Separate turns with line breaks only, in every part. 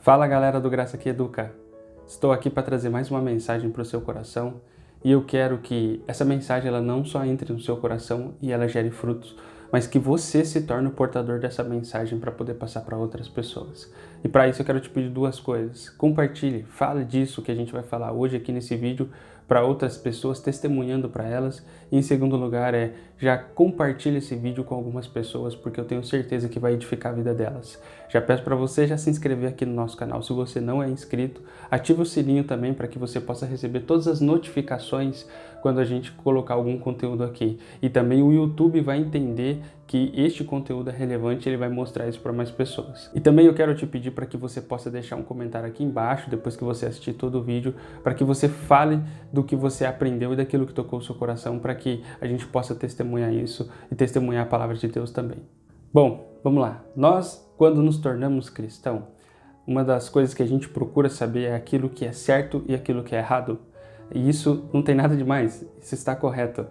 Fala galera do Graça que Educa, estou aqui para trazer mais uma mensagem para o seu coração e eu quero que essa mensagem ela não só entre no seu coração e ela gere frutos, mas que você se torne o portador dessa mensagem para poder passar para outras pessoas. E para isso eu quero te pedir duas coisas: compartilhe, fale disso que a gente vai falar hoje aqui nesse vídeo para outras pessoas, testemunhando para elas. E em segundo lugar já compartilhe esse vídeo com algumas pessoas, porque eu tenho certeza que vai edificar a vida delas. Já peço para você já se inscrever aqui no nosso canal, se você não é inscrito, ative o sininho também para que você possa receber todas as notificações quando a gente colocar algum conteúdo aqui. E também o YouTube vai entender que este conteúdo é relevante, ele vai mostrar isso para mais pessoas. E também eu quero te pedir para que você possa deixar um comentário aqui embaixo, depois que você assistir todo o vídeo, para que você fale do que você aprendeu e daquilo que tocou o seu coração, para que a gente possa testemunhar isso e testemunhar a palavra de Deus também. Bom, vamos lá. Nós, quando nos tornamos cristãos, uma das coisas que a gente procura saber é aquilo que é certo e aquilo que é errado. E isso não tem nada demais, isso está correto.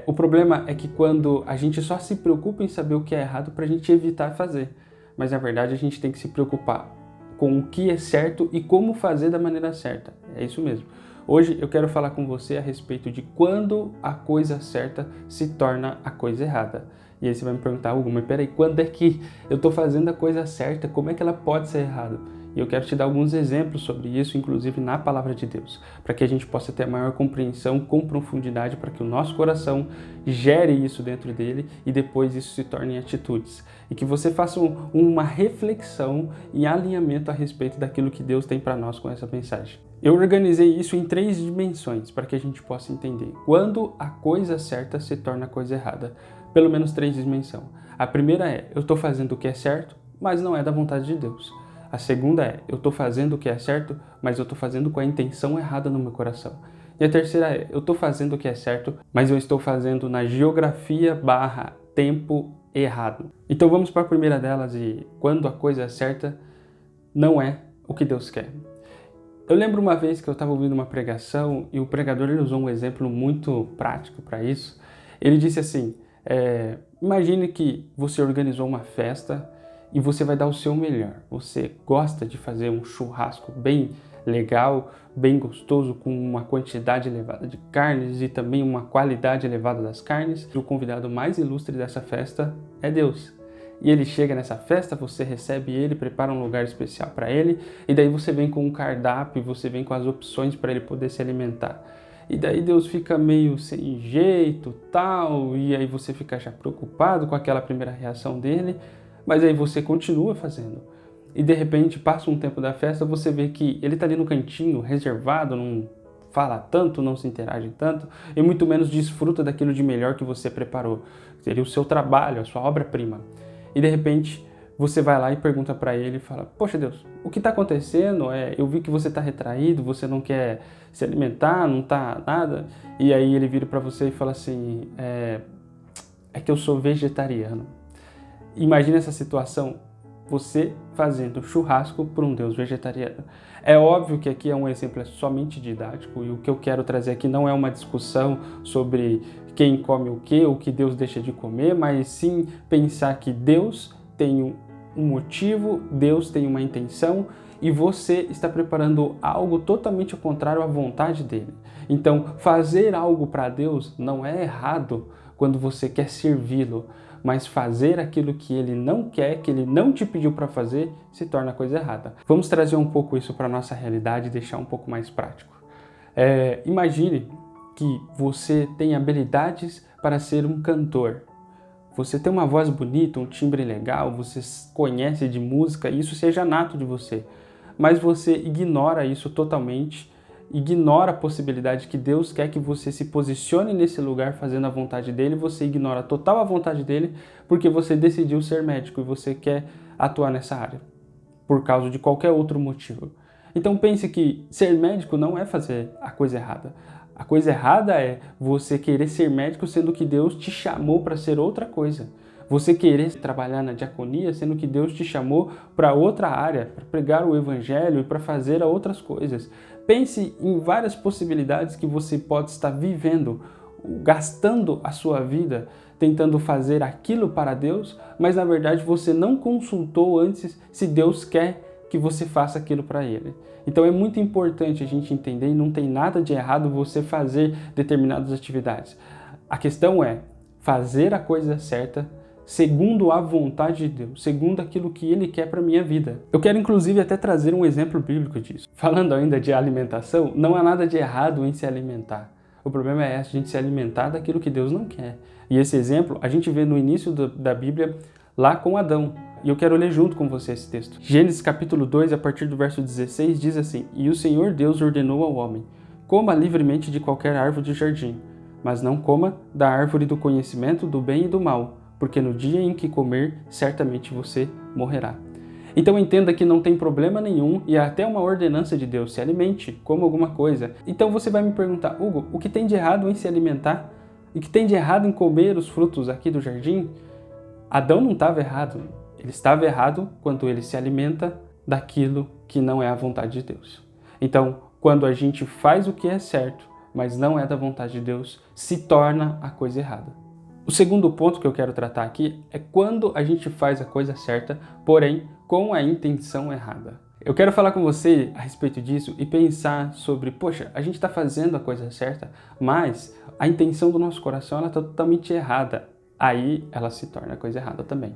O problema é que quando a gente só se preocupa em saber o que é errado para a gente evitar fazer, mas na verdade a gente tem que se preocupar com o que é certo e como fazer da maneira certa. É isso mesmo. Hoje eu quero falar com você a respeito de quando a coisa certa se torna a coisa errada. E aí você vai me perguntar: Hugo, mas peraí, quando é que eu estou fazendo a coisa certa? Como é que ela pode ser errada? E eu quero te dar alguns exemplos sobre isso, inclusive na Palavra de Deus, para que a gente possa ter maior compreensão com profundidade, para que o nosso coração gere isso dentro dele e depois isso se torne em atitudes. E que você faça uma reflexão em alinhamento a respeito daquilo que Deus tem para nós com essa mensagem. Eu organizei isso em 3 dimensões para que a gente possa entender quando a coisa certa se torna a coisa errada. Pelo menos 3 dimensões. A primeira é: eu estou fazendo o que é certo, mas não é da vontade de Deus. A segunda é: eu estou fazendo o que é certo, mas eu estou fazendo com a intenção errada no meu coração. E a terceira é: eu estou fazendo o que é certo, mas eu estou fazendo na geografia / tempo errado. Então vamos para a primeira delas, e quando a coisa é certa não é o que Deus quer. Eu lembro uma vez que eu estava ouvindo uma pregação e o pregador ele usou um exemplo muito prático para isso. Ele disse assim: imagine que você organizou uma festa e você vai dar o seu melhor. Você gosta de fazer um churrasco bem legal, bem gostoso, com uma quantidade elevada de carnes e também uma qualidade elevada das carnes. O convidado mais ilustre dessa festa é Deus. E ele chega nessa festa, você recebe ele, prepara um lugar especial para ele, e daí você vem com um cardápio, você vem com as opções para ele poder se alimentar. E daí Deus fica meio sem jeito, tal, e aí você fica já preocupado com aquela primeira reação dele, mas aí você continua fazendo. E de repente, passa um tempo da festa, você vê que ele está ali no cantinho, reservado, não fala tanto, não se interage tanto, e muito menos desfruta daquilo de melhor que você preparou. Seria o seu trabalho, a sua obra-prima. E de repente, você vai lá e pergunta para ele e fala: poxa Deus, o que está acontecendo? Eu vi que você está retraído, você não quer se alimentar, não está nada. E aí ele vira para você e fala assim: é que eu sou vegetariano. Imagina essa situação, você fazendo churrasco por um Deus vegetariano. É óbvio que aqui é um exemplo somente didático, e o que eu quero trazer aqui não é uma discussão sobre quem come o que Deus deixa de comer, mas sim pensar que Deus tem um motivo, Deus tem uma intenção e você está preparando algo totalmente ao contrário à vontade dele. Então, fazer algo para Deus não é errado quando você quer servi-lo, mas fazer aquilo que ele não quer, que ele não te pediu para fazer, se torna coisa errada. Vamos trazer um pouco isso para a nossa realidade e deixar um pouco mais prático. Imagine que você tem habilidades para ser um cantor. Você tem uma voz bonita, um timbre legal, você conhece de música, isso seja nato de você. Mas você ignora isso totalmente, ignora a possibilidade que Deus quer que você se posicione nesse lugar fazendo a vontade dele, você ignora total a vontade dele porque você decidiu ser médico e você quer atuar nessa área, por causa de qualquer outro motivo. Então pense que ser médico não é fazer a coisa errada. A coisa errada é você querer ser médico sendo que Deus te chamou para ser outra coisa. Você querer trabalhar na diaconia sendo que Deus te chamou para outra área, para pregar o evangelho e para fazer outras coisas. Pense em várias possibilidades que você pode estar vivendo, gastando a sua vida tentando fazer aquilo para Deus, mas na verdade você não consultou antes se Deus quer que você faça aquilo para Ele. Então é muito importante a gente entender, e não tem nada de errado você fazer determinadas atividades. A questão é fazer a coisa certa segundo a vontade de Deus, segundo aquilo que Ele quer para a minha vida. Eu quero inclusive até trazer um exemplo bíblico disso. Falando ainda de alimentação, não há nada de errado em se alimentar. O problema é a gente se alimentar daquilo que Deus não quer. E esse exemplo a gente vê no início da Bíblia, lá com Adão. E eu quero ler junto com você esse texto. Gênesis capítulo 2, a partir do verso 16, diz assim: E o Senhor Deus ordenou ao homem: coma livremente de qualquer árvore do jardim, mas não coma da árvore do conhecimento do bem e do mal, porque no dia em que comer, certamente você morrerá. Então entenda que não tem problema nenhum e é até uma ordenança de Deus: se alimente, coma alguma coisa. Então você vai me perguntar: Hugo, o que tem de errado em se alimentar? O que tem de errado em comer os frutos aqui do jardim? Adão não estava errado. Ele estava errado quando ele se alimenta daquilo que não é a vontade de Deus. Então, quando a gente faz o que é certo, mas não é da vontade de Deus, se torna a coisa errada. O segundo ponto que eu quero tratar aqui é quando a gente faz a coisa certa, porém com a intenção errada. Eu quero falar com você a respeito disso e pensar sobre, poxa, a gente está fazendo a coisa certa, mas a intenção do nosso coração está totalmente errada. Aí ela se torna a coisa errada também.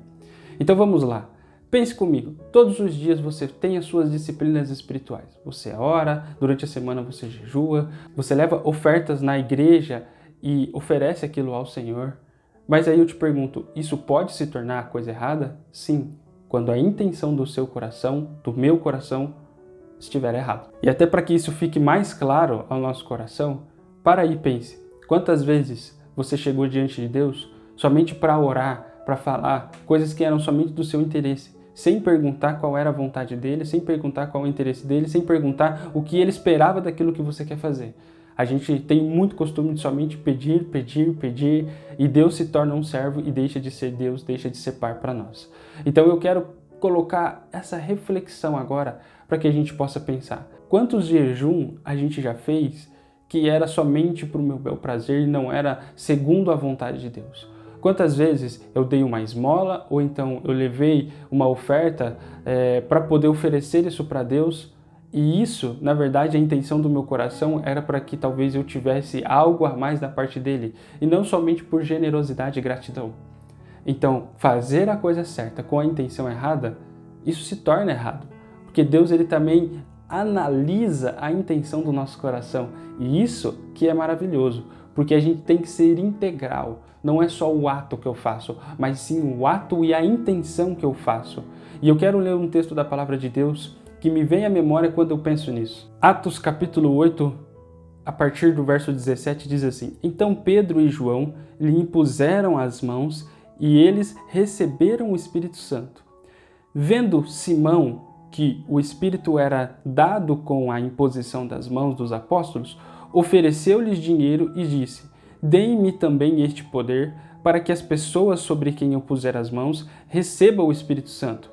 Então vamos lá. Pense comigo, todos os dias você tem as suas disciplinas espirituais. Você ora, durante a semana você jejua, você leva ofertas na igreja e oferece aquilo ao Senhor. Mas aí eu te pergunto, isso pode se tornar a coisa errada? Sim, quando a intenção do seu coração, do meu coração, estiver errado. E até para que isso fique mais claro ao nosso coração, para aí e pense, quantas vezes você chegou diante de Deus somente para orar, para falar coisas que eram somente do seu interesse, sem perguntar qual era a vontade dele, sem perguntar qual é o interesse dele, sem perguntar o que ele esperava daquilo que você quer fazer. A gente tem muito costume de somente pedir, pedir, pedir, e Deus se torna um servo e deixa de ser Deus, deixa de ser Pai para nós. Então eu quero colocar essa reflexão agora para que a gente possa pensar. Quantos jejum a gente já fez que era somente para o meu bel prazer e não era segundo a vontade de Deus? Quantas vezes eu dei uma esmola ou então eu levei uma oferta para poder oferecer isso para Deus? E isso, na verdade, a intenção do meu coração era para que talvez eu tivesse algo a mais da parte dele, e não somente por generosidade e gratidão. Então, fazer a coisa certa com a intenção errada, isso se torna errado. Porque Deus ele também analisa a intenção do nosso coração. E isso que é maravilhoso, porque a gente tem que ser integral. Não é só o ato que eu faço, mas sim o ato e a intenção que eu faço. E eu quero ler um texto da palavra de Deus que me vem à memória quando eu penso nisso. Atos capítulo 8, a partir do verso 17, diz assim: Então Pedro e João lhe impuseram as mãos e eles receberam o Espírito Santo. Vendo Simão que o Espírito era dado com a imposição das mãos dos apóstolos, ofereceu-lhes dinheiro e disse: Deem-me também este poder, para que as pessoas sobre quem eu puser as mãos recebam o Espírito Santo.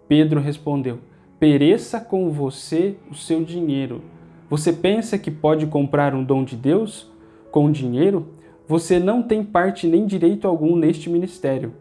Pedro respondeu: Pereça com você o seu dinheiro. Você pensa que pode comprar um dom de Deus com dinheiro? Você não tem parte nem direito algum neste ministério,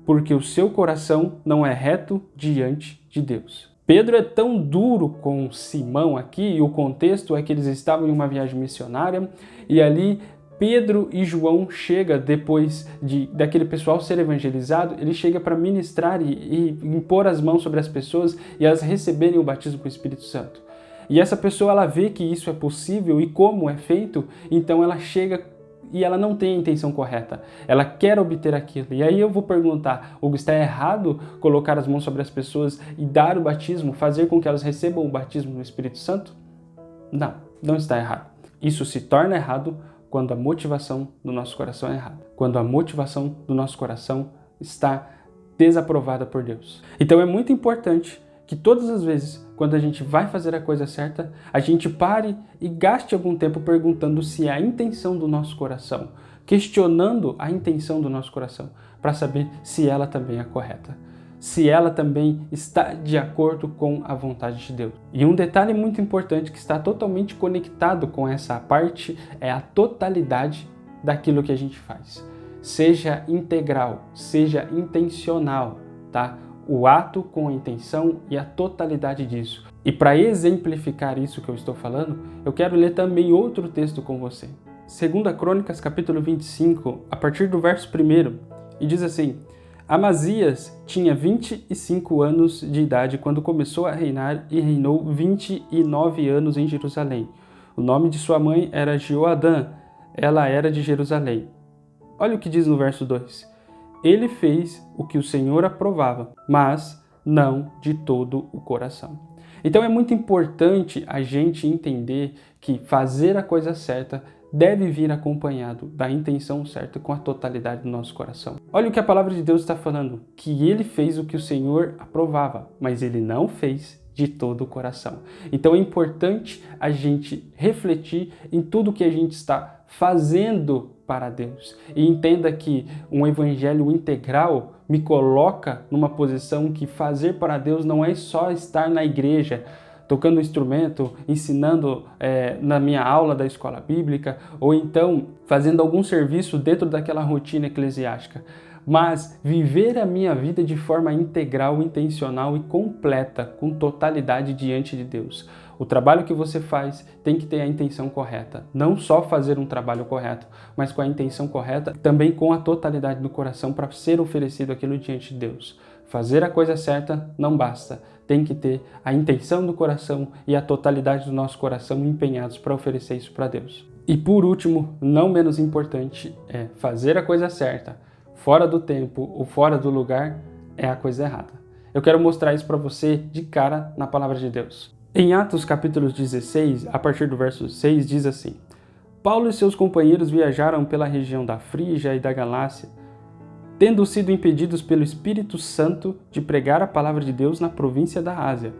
porque o seu coração não é reto diante de Deus. Pedro é tão duro com Simão aqui, e o contexto é que eles estavam em uma viagem missionária, e ali Pedro e João chega depois daquele pessoal ser evangelizado, ele chega para ministrar e impor as mãos sobre as pessoas e elas receberem o batismo com o Espírito Santo. E essa pessoa ela vê que isso é possível e como é feito, então ela chega e ela não tem a intenção correta. Ela quer obter aquilo. E aí eu vou perguntar, Hugo, está errado colocar as mãos sobre as pessoas e dar o batismo, fazer com que elas recebam o batismo no Espírito Santo? Não, não está errado. Isso se torna errado quando a motivação do nosso coração é errada. Quando a motivação do nosso coração está desaprovada por Deus. Então é muito importante que todas as vezes, quando a gente vai fazer a coisa certa, a gente pare e gaste algum tempo perguntando se a intenção do nosso coração, questionando a intenção do nosso coração, para saber se ela também é correta, se ela também está de acordo com a vontade de Deus. E um detalhe muito importante que está totalmente conectado com essa parte é a totalidade daquilo que a gente faz. Seja integral, seja intencional, tá? o ato com a intenção e a totalidade disso. E para exemplificar isso que eu estou falando, eu quero ler também outro texto com você. 2 Crônicas, capítulo 25, a partir do verso 1, e diz assim: Amazias tinha 25 anos de idade quando começou a reinar e reinou 29 anos em Jerusalém. O nome de sua mãe era Jeoadã, ela era de Jerusalém. Olha o que diz no verso 2. Ele fez o que o Senhor aprovava, mas não de todo o coração. Então é muito importante a gente entender que fazer a coisa certa deve vir acompanhado da intenção certa com a totalidade do nosso coração. Olha o que a palavra de Deus está falando, que ele fez o que o Senhor aprovava, mas ele não fez de todo o coração. Então é importante a gente refletir em tudo que a gente está fazendo para Deus. E entenda que um evangelho integral me coloca numa posição que fazer para Deus não é só estar na igreja, tocando um instrumento, ensinando na minha aula da escola bíblica, ou então fazendo algum serviço dentro daquela rotina eclesiástica, mas viver a minha vida de forma integral, intencional e completa, com totalidade diante de Deus. O trabalho que você faz tem que ter a intenção correta. Não só fazer um trabalho correto, mas com a intenção correta, também com a totalidade do coração para ser oferecido aquilo diante de Deus. Fazer a coisa certa não basta. Tem que ter a intenção do coração e a totalidade do nosso coração empenhados para oferecer isso para Deus. E por último, não menos importante, é fazer a coisa certa, fora do tempo ou fora do lugar, é a coisa errada. Eu quero mostrar isso para você de cara na palavra de Deus. Em Atos capítulo 16, a partir do verso 6, diz assim: Paulo e seus companheiros viajaram pela região da Frígia e da Galácia, tendo sido impedidos pelo Espírito Santo de pregar a palavra de Deus na província da Ásia.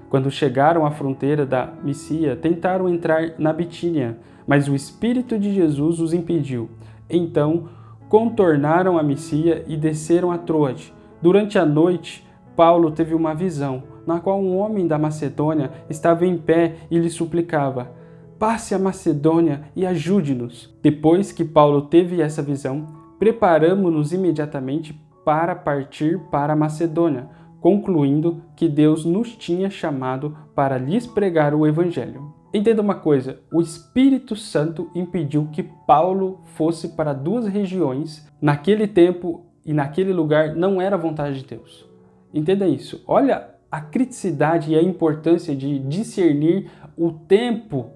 Quando chegaram à fronteira da Mísia, tentaram entrar na Bitínia, mas o Espírito de Jesus os impediu. Então, contornaram a Mísia e desceram a Troade. Durante a noite, Paulo teve uma visão, na qual um homem da Macedônia estava em pé e lhe suplicava: passe a Macedônia e ajude-nos. Depois que Paulo teve essa visão, preparamo-nos imediatamente para partir para a Macedônia, concluindo que Deus nos tinha chamado para lhes pregar o Evangelho. Entenda uma coisa, o Espírito Santo impediu que Paulo fosse para duas regiões. Naquele tempo e naquele lugar não era a vontade de Deus. Entenda isso. Olha a criticidade e a importância de discernir o tempo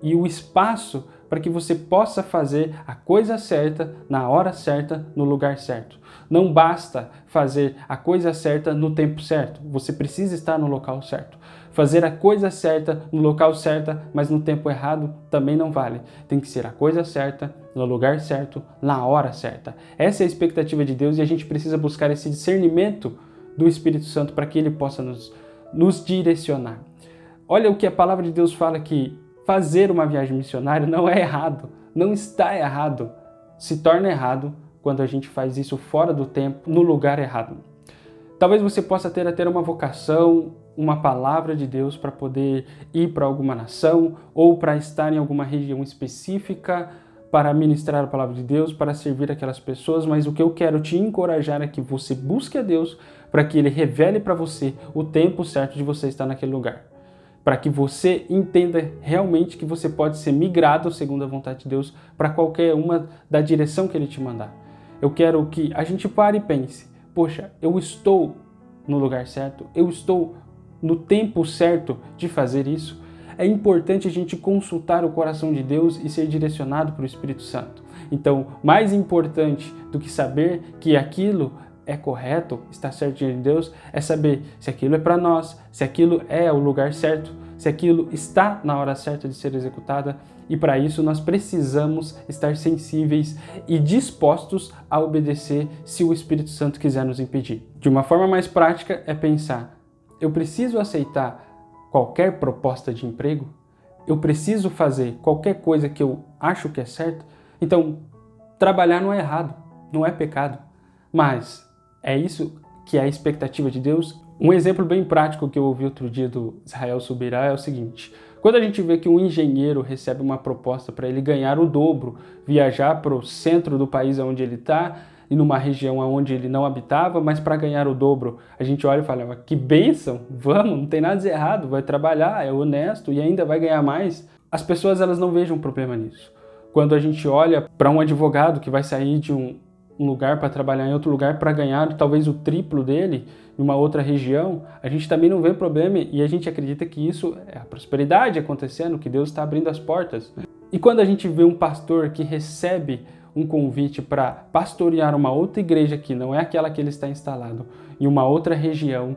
e o espaço para que você possa fazer a coisa certa, na hora certa, no lugar certo. Não basta fazer a coisa certa no tempo certo, você precisa estar no local certo. Fazer a coisa certa no local certo, mas no tempo errado, também não vale. Tem que ser a coisa certa, no lugar certo, na hora certa. Essa é a expectativa de Deus e a gente precisa buscar esse discernimento do Espírito Santo para que ele possa nos direcionar. Olha o que a palavra de Deus fala, que fazer uma viagem missionária não é errado, não está errado. Se torna errado quando a gente faz isso fora do tempo, no lugar errado. Talvez você possa ter até uma vocação, uma palavra de Deus para poder ir para alguma nação ou para estar em alguma região específica para ministrar a palavra de Deus, para servir aquelas pessoas, mas o que eu quero te encorajar é que você busque a Deus para que Ele revele para você o tempo certo de você estar naquele lugar. Para que você entenda realmente que você pode ser migrado segundo a vontade de Deus para qualquer uma da direção que Ele te mandar. Eu quero que a gente pare e pense: poxa, eu estou no lugar certo? Eu estou no tempo certo de fazer isso? É importante a gente consultar o coração de Deus e ser direcionado pelo Espírito Santo. Então, mais importante do que saber que aquilo é correto, está certo diante de Deus, é saber se aquilo é para nós, se aquilo é o lugar certo, se aquilo está na hora certa de ser executada. E para isso nós precisamos estar sensíveis e dispostos a obedecer se o Espírito Santo quiser nos impedir. De uma forma mais prática é pensar: eu preciso aceitar qualquer proposta de emprego? Eu preciso fazer qualquer coisa que eu acho que é certo? Então, trabalhar não é errado, não é pecado, mas é isso que é a expectativa de Deus? Um exemplo bem prático que eu ouvi outro dia do Israel Subirá é o seguinte: quando a gente vê que um engenheiro recebe uma proposta para ele ganhar o dobro, viajar para o centro do país onde ele está, e numa região onde ele não habitava, mas para ganhar o dobro. A gente olha e fala, que bênção, vamos, não tem nada de errado, vai trabalhar, é honesto e ainda vai ganhar mais. As pessoas elas não vejam problema nisso. Quando a gente olha para um advogado que vai sair de um lugar para trabalhar em outro lugar para ganhar talvez o triplo dele em uma outra região, a gente também não vê problema e a gente acredita que isso é a prosperidade acontecendo, que Deus está abrindo as portas. E quando a gente vê um pastor que recebe um convite para pastorear uma outra igreja que não é aquela que ele está instalado, em uma outra região,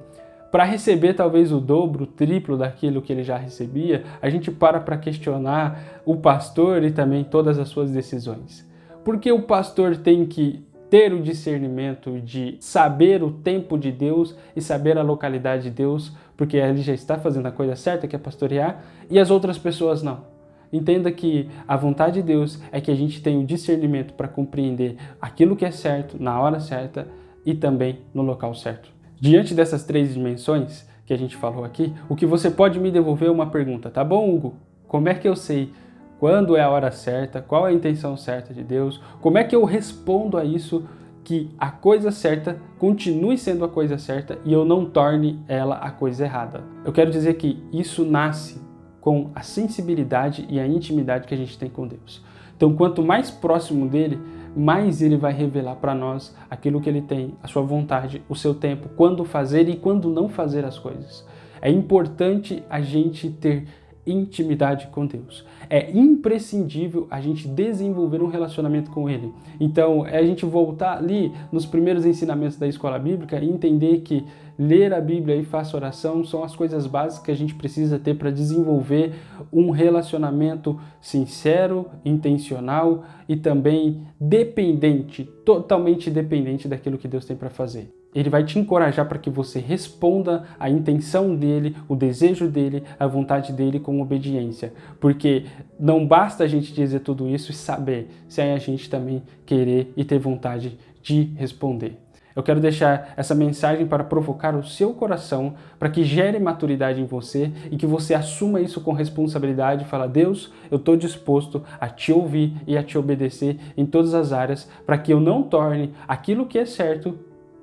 para receber talvez o dobro, o triplo daquilo que ele já recebia, a gente para questionar o pastor e também todas as suas decisões. Porque o pastor tem que ter o discernimento de saber o tempo de Deus e saber a localidade de Deus, porque ele já está fazendo a coisa certa, que é pastorear, e as outras pessoas não. Entenda que a vontade de Deus é que a gente tenha o discernimento para compreender aquilo que é certo, na hora certa e também no local certo. Diante dessas 3 dimensões que a gente falou aqui, o que você pode me devolver é uma pergunta, tá bom, Hugo? Como é que eu sei quando é a hora certa? Qual é a intenção certa de Deus? Como é que eu respondo a isso que a coisa certa continue sendo a coisa certa e eu não torne ela a coisa errada? Eu quero dizer que isso nasce com a sensibilidade e a intimidade que a gente tem com Deus. Então, quanto mais próximo dele, mais ele vai revelar para nós aquilo que ele tem, a sua vontade, o seu tempo, quando fazer e quando não fazer as coisas. É importante a gente ter intimidade com Deus. É imprescindível a gente desenvolver um relacionamento com Ele. Então, é a gente voltar ali nos primeiros ensinamentos da escola bíblica e entender que ler a Bíblia e faça oração são as coisas básicas que a gente precisa ter para desenvolver um relacionamento sincero, intencional e também dependente, totalmente dependente daquilo que Deus tem para fazer. Ele vai te encorajar para que você responda à intenção dele, o desejo dele, a vontade dele com obediência. Porque não basta a gente dizer tudo isso e saber, sem a gente também querer e ter vontade de responder. Eu quero deixar essa mensagem para provocar o seu coração, para que gere maturidade em você e que você assuma isso com responsabilidade e fala, Deus, eu estou disposto a te ouvir e a te obedecer em todas as áreas, para que eu não torne aquilo que é certo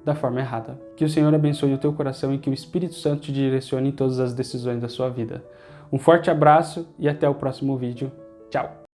da forma errada. Que o Senhor abençoe o teu coração e que o Espírito Santo te direcione em todas as decisões da sua vida. Um forte abraço e até o próximo vídeo. Tchau!